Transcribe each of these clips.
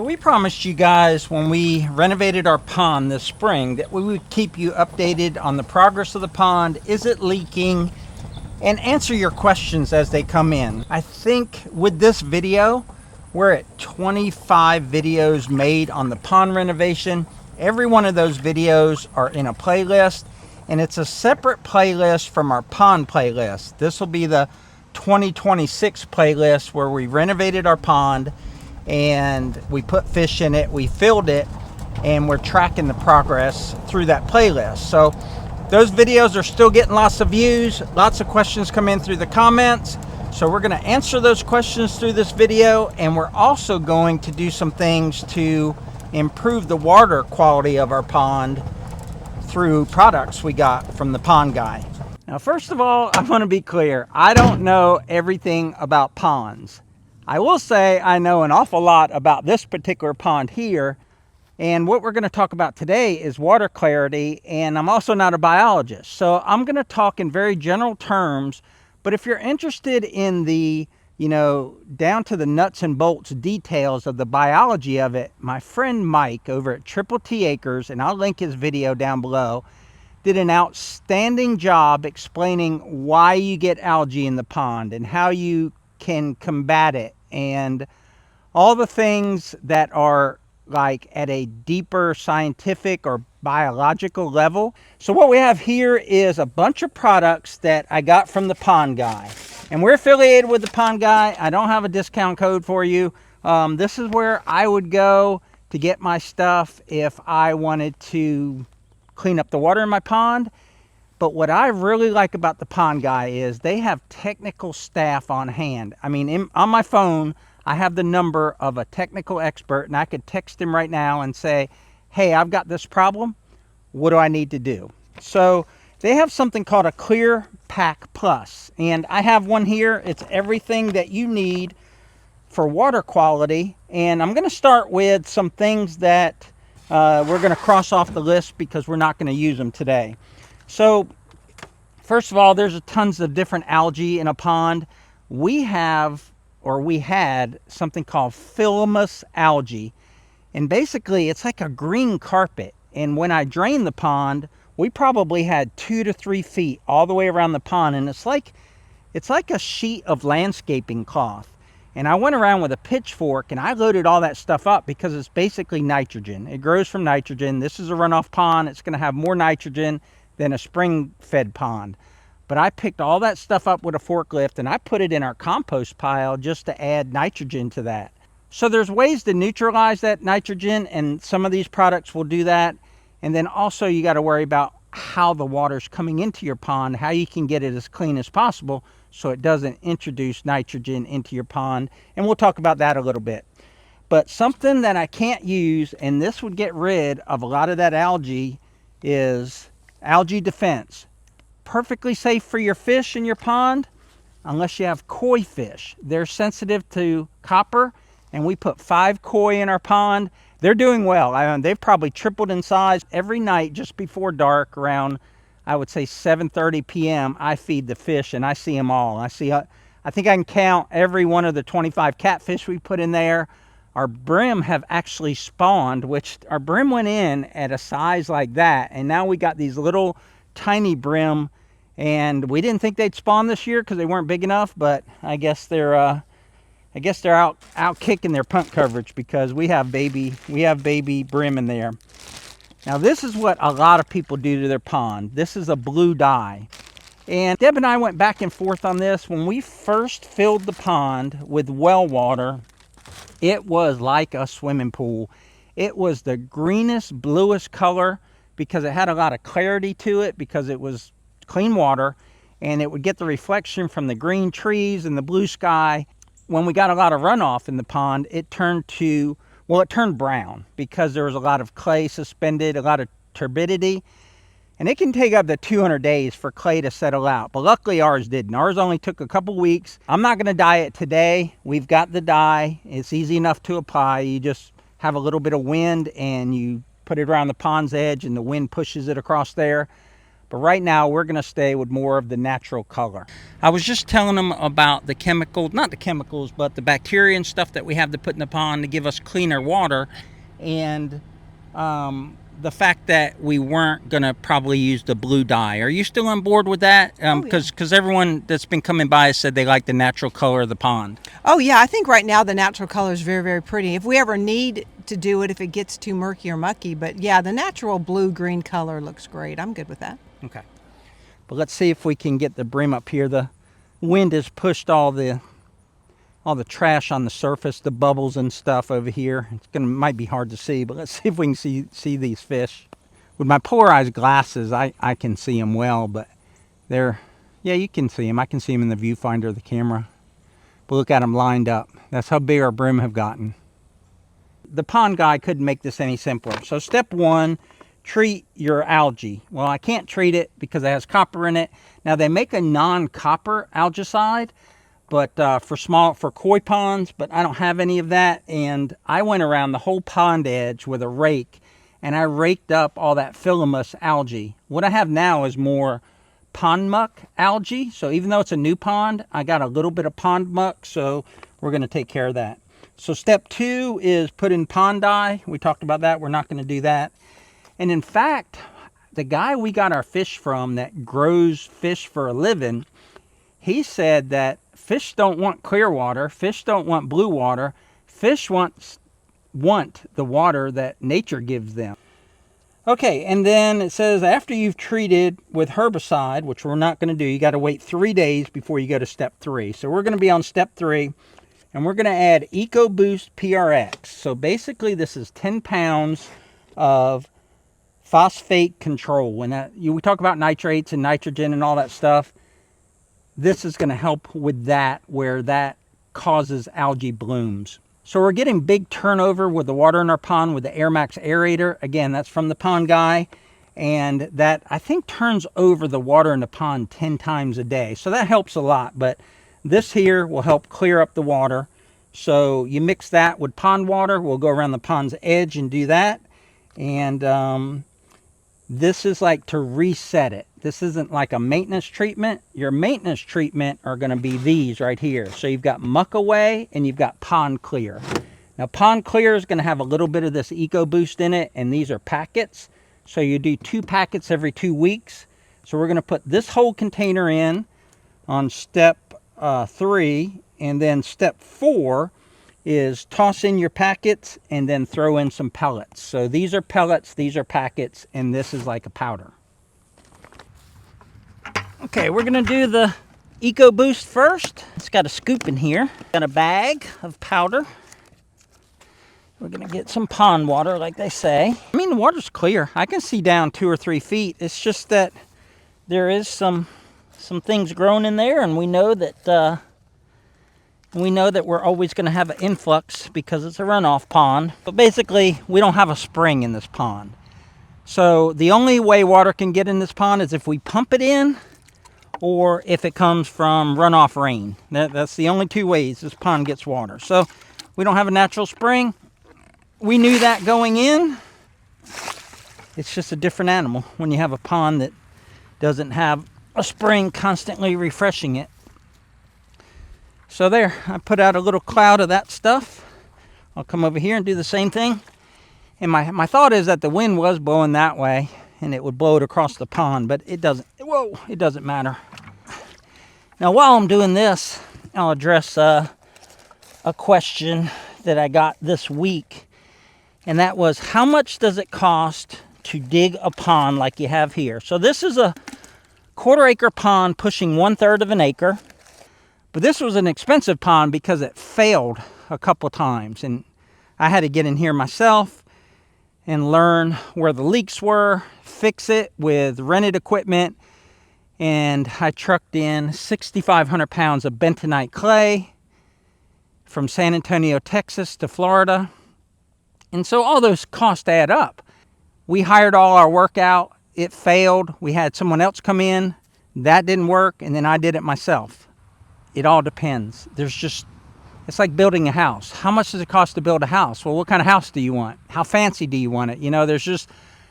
So we promised you guys when we renovated our pond this spring that we would keep you updated on the progress of the pond. Is it leaking? And answer your questions as they come in. I think with this video, we're at 25 videos made on the pond renovation. Every one of those videos are in a playlist, and it's a separate playlist from our pond playlist. This will be the 2026 playlist where we renovated our pond and we put fish in it, we filled it, and we're tracking the progress through that playlist. So those videos are still getting lots of views, lots of questions come in through the comments. So we're going to answer those questions through this video, and we're also going to do some things to improve the water quality of our pond through products we got from the pond guy. Now, first of all, I want to be clear. I don't know everything about ponds. I will say I know an awful lot about this particular pond here, and what we're going to talk about today is water clarity, and I'm also not a biologist, so I'm going to talk in very general terms. But if you're interested in the, down to the nuts and bolts details of the biology of it, my friend Mike over at Triple T Acres, and I'll link his video down below, did an outstanding job explaining why you get algae in the pond and how you can combat it and all the things that are like at a deeper scientific or biological level. So what we have here is a bunch of products that I got from the pond guy, and we're affiliated with the pond guy. I don't have a discount code for you. This is where I would go to get my stuff if I wanted to clean up the water in my pond. But what I really like about the pond guy is they have technical staff on hand. I mean, on my phone, I have the number of a technical expert, and I could text him right now and say, hey, I've got this problem. What do I need to do? So they have something called a Clear Pack Plus, and I have one here. It's everything that you need for water quality. And I'm going to start with some things that we're going to cross off the list because we're not going to use them today. So first of all, there's tons of different algae in a pond. We had something called Phyllomus algae, and basically it's like a green carpet. And when I drained the pond, we probably had 2 to 3 feet all the way around the pond, and it's like a sheet of landscaping cloth. And I went around with a pitchfork and I loaded all that stuff up because it's basically nitrogen. It grows from nitrogen. This is a runoff pond. It's going to have more nitrogen than a spring-fed pond. But I picked all that stuff up with a forklift and I put it in our compost pile just to add nitrogen to that. So there's ways to neutralize that nitrogen, and some of these products will do that. And then also you got to worry about how the water's coming into your pond, how you can get it as clean as possible so it doesn't introduce nitrogen into your pond. And we'll talk about that a little bit. But something that I can't use, and this would get rid of a lot of that algae, is algae defense. Perfectly safe for your fish in your pond unless you have koi fish. They're sensitive to copper, and we put 5 koi in our pond. They're doing well. They've probably tripled in size. Every night just before dark, around I would say 7:30 p.m., I feed the fish and I see them all. I think I can count every one of the 25 catfish we put in there. Our brim have actually spawned, which our brim went in at a size like that, and now we got these little tiny brim, and we didn't think they'd spawn this year because they weren't big enough, but I guess they're out kicking their punt coverage because we have baby brim in there. Now this is what a lot of people do to their pond. This is a blue dye. And Deb and I went back and forth on this. When we first filled the pond with well water, it was like a swimming pool. It was the greenest, bluest color because it had a lot of clarity to it because it was clean water, and it would get the reflection from the green trees and the blue sky. When we got a lot of runoff in the pond, it turned brown because there was a lot of clay suspended, a lot of turbidity, and it can take up to 200 days for clay to settle out. But luckily ours didn't. Ours only took a couple weeks. I'm not going to dye it today. We've got the dye. It's easy enough to apply. You just have a little bit of wind and you put it around the pond's edge and the wind pushes it across there. But right now, we're going to stay with more of the natural color. I was just telling them about the chemicals, not the chemicals, but the bacteria and stuff that we have to put in the pond to give us cleaner water. And the fact that we weren't going to probably use the blue dye. Are you still on board with that? Because everyone that's been coming by has said they like the natural color of the pond. Oh, yeah. I think right now the natural color is very, very pretty. If we ever need to do it, if it gets too murky or mucky. But, yeah, the natural blue-green color looks great. I'm good with that. Okay. But let's see if we can get the brim up here. The wind has pushed all the trash on the surface, the bubbles and stuff over here. Might be hard to see, but let's see if we can see these fish. With my polarized glasses, I can see them well, but yeah, you can see them. I can see them in the viewfinder of the camera. But look at them lined up. That's how big our brim have gotten. The pond guy couldn't make this any simpler. So step one, treat your algae. Well, I can't treat it because it has copper in it. Now they make a non-copper algicide, but for koi ponds, but I don't have any of that. And I went around the whole pond edge with a rake, and I raked up all that filamus algae. What I have now is more pond muck algae. So even though it's a new pond, I got a little bit of pond muck, so we're going to take care of that. So step two is put in pond dye. We talked about that. We're not going to do that. And in fact, the guy we got our fish from that grows fish for a living, he said that fish don't want clear water, fish don't want blue water, fish want the water that nature gives them. Okay, and then it says after you've treated with herbicide, which we're not going to do, you got to wait 3 days before you go to step 3. So we're going to be on step 3, and we're going to add EcoBoost PRX. So basically this is 10 pounds of phosphate control. When we talk about nitrates and nitrogen and all that stuff, this is going to help with that, where that causes algae blooms. So we're getting big turnover with the water in our pond with the AirMax aerator. Again, that's from the pond guy. And that, I think, turns over the water in the pond 10 times a day. So that helps a lot. But this here will help clear up the water. So you mix that with pond water. We'll go around the pond's edge and do that. And this is like to reset it. This isn't like a maintenance treatment. Your maintenance treatment are going to be these right here. So you've got muck away and you've got pond clear. Now pond clear is going to have a little bit of this EcoBoost in it, and these are packets. So you do 2 packets every 2 weeks. So we're going to put this whole container in on step 3, and then step 4 is toss in your packets and then throw in some pellets. So these are pellets, these are packets, and this is like a powder. Okay, we're gonna do the EcoBoost first. It's got a scoop in here. Got a bag of powder. We're gonna get some pond water, like they say. I mean, the water's clear. I can see down 2 or 3 feet. It's just that there is some things growing in there, and we know that we're always going to have an influx because it's a runoff pond. But basically, we don't have a spring in this pond. So the only way water can get in this pond is if we pump it in, or if it comes from runoff rain. That's the only 2 ways this pond gets water. So we don't have a natural spring. We knew that going in. It's just a different animal when you have a pond that doesn't have a spring constantly refreshing it. So there, I put out a little cloud of that stuff. I'll come over here and do the same thing. And my thought is that the wind was blowing that way and it would blow it across the pond, but it doesn't. Whoa, it doesn't matter. Now while I'm doing this, I'll address a question that I got this week. And that was, how much does it cost to dig a pond like you have here? So this is a 1/4 acre pond pushing 1/3 of an acre. But this was an expensive pond because it failed a couple times. And I had to get in here myself and learn where the leaks were, fix it with rented equipment. And I trucked in 6,500 pounds of bentonite clay from San Antonio, Texas to Florida. And so all those costs add up. We hired all our work out. It failed. We had someone else come in. That didn't work. And then I did it myself. It all depends. It's like building a house. How much does it cost to build a house? Well, what kind of house do you want? How fancy do you want it? There's just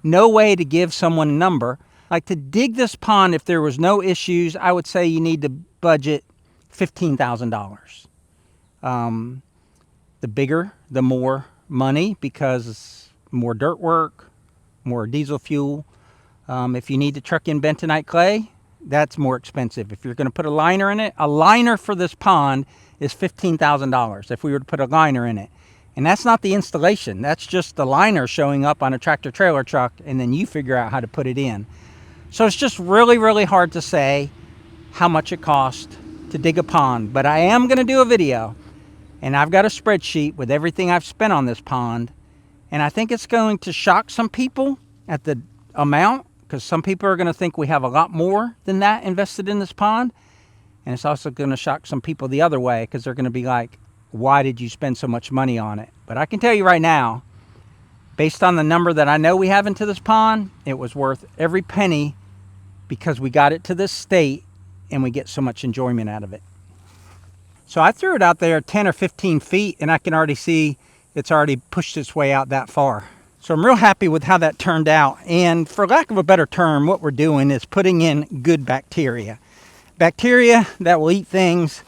no way to give someone a number. Like to dig this pond, if there was no issues, I would say you need to budget $15,000. The bigger, the more money, because more dirt work, more diesel fuel. If you need to truck in bentonite clay, that's more expensive. If you're going to put a liner in it, a liner for this pond is $15,000 if we were to put a liner in it. And that's not the installation. That's just the liner showing up on a tractor trailer truck, and then you figure out how to put it in. So it's just really, really hard to say how much it costs to dig a pond. But I am going to do a video, and I've got a spreadsheet with everything I've spent on this pond. And I think it's going to shock some people at the amount, because some people are going to think we have a lot more than that invested in this pond. And it's also going to shock some people the other way, because they're going to be like, why did you spend so much money on it? But I can tell you right now, based on the number that I know we have into this pond, it was worth every penny, because we got it to this state and we get so much enjoyment out of it. So I threw it out there 10 or 15 feet, and I can already see it's already pushed its way out that far. So I'm real happy with how that turned out. And for lack of a better term, what we're doing is putting in good bacteria. Bacteria that will eat things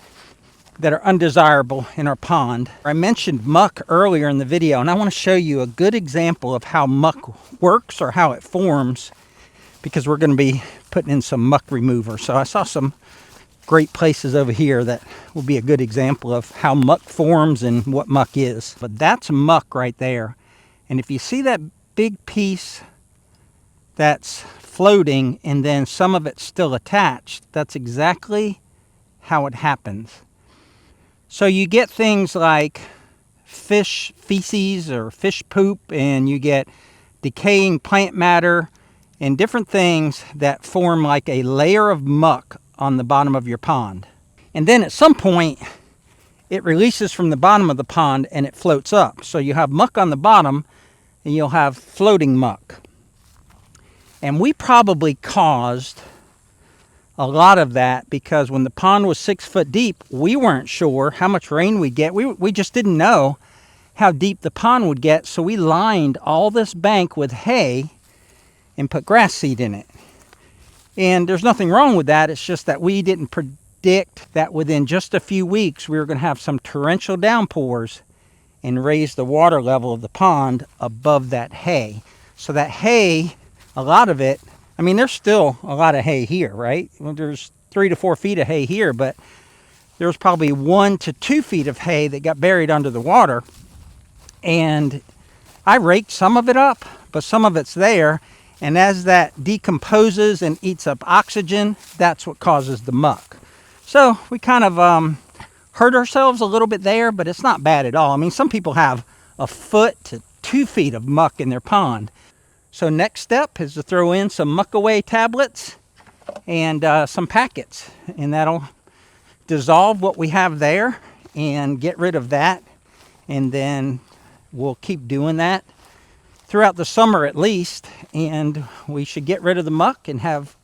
that are undesirable in our pond. I mentioned muck earlier in the video, and I want to show you a good example of how muck works, or how it forms, because we're going to be putting in some muck remover. So I saw some great places over here that will be a good example of how muck forms and what muck is. But that's muck right there. And if you see that big piece that's floating and then some of it's still attached, that's exactly how it happens. So you get things like fish feces or fish poop, and you get decaying plant matter and different things that form like a layer of muck on the bottom of your pond. And then at some point, it releases from the bottom of the pond and it floats up. So you have muck on the bottom and you'll have floating muck. And we probably caused a lot of that, because when the pond was 6 foot deep, we weren't sure how much rain we'd get. We just didn't know how deep the pond would get, so we lined all this bank with hay and put grass seed in it. And there's nothing wrong with that. It's just that we didn't predict that within just a few weeks we were going to have some torrential downpours and raise the water level of the pond above that hay. So that hay, a lot of it, I mean, there's still a lot of hay here, right? Well, there's 3 to 4 feet of hay here, but there's probably 1 to 2 feet of hay that got buried under the water. And I raked some of it up, but some of it's there. And as that decomposes and eats up oxygen, that's what causes the muck. So we kind of hurt ourselves a little bit there, but it's not bad at all. I mean, some people have 1 foot to 2 feet of muck in their pond. So next step is to throw in some muck away tablets and some packets, and that'll dissolve what we have there and get rid of that. And then we'll keep doing that throughout the summer at least, and we should get rid of the muck and have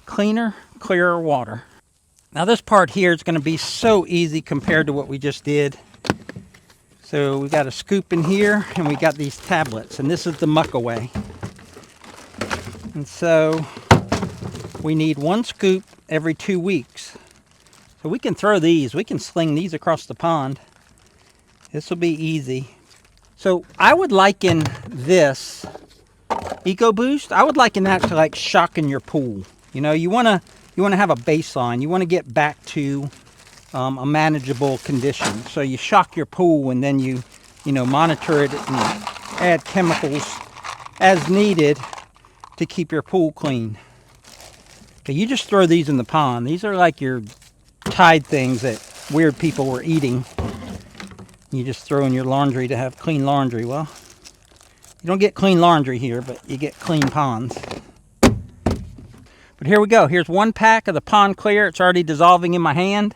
cleaner, clearer water. Now this part here is going to be so easy compared to what we just did. So we got a scoop in here, and we got these tablets, and this is the muck away. And so we need 1 scoop every 2 weeks. So we can throw these, we can sling these across the pond. This will be easy. So I would liken this EcoBoost, I would liken that to like shocking your pool. You know, you want to have a baseline. You want to get back to a manageable condition. So you shock your pool, and then you monitor it and add chemicals as needed to keep your pool clean. But you just throw these in the pond. These are like your Tide things that weird people were eating. You just throw in your laundry to have clean laundry. Well, you don't get clean laundry here, but you get clean ponds. But here we go. Here's 1 pack of the Pond Clear. It's already dissolving in my hand.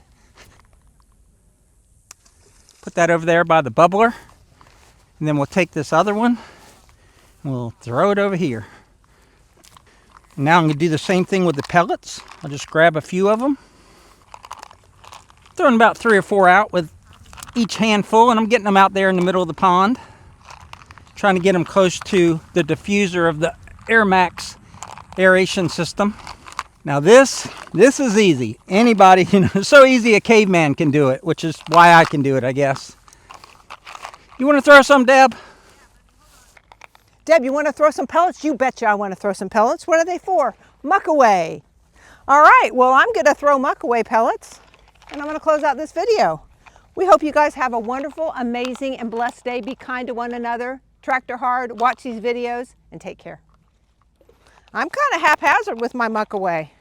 Put that over there by the bubbler. And then we'll take this other one. We'll throw it over here. Now I'm going to do the same thing with the pellets. I'll just grab a few of them. Throwing about 3 or 4 out with each handful, and I'm getting them out there in the middle of the pond. Trying to get them close to the diffuser of the Air Max aeration system. Now this is easy. Anybody, so easy a caveman can do it, which is why I can do it, I guess. You want to throw some, Deb? Deb, you want to throw some pellets? You betcha I want to throw some pellets. What are they for? Muck away. All right, well, I'm going to throw muck away pellets, and I'm going to close out this video. We hope you guys have a wonderful, amazing, and blessed day. Be kind to one another, tractor hard, watch these videos, and take care. I'm kind of haphazard with my muck away.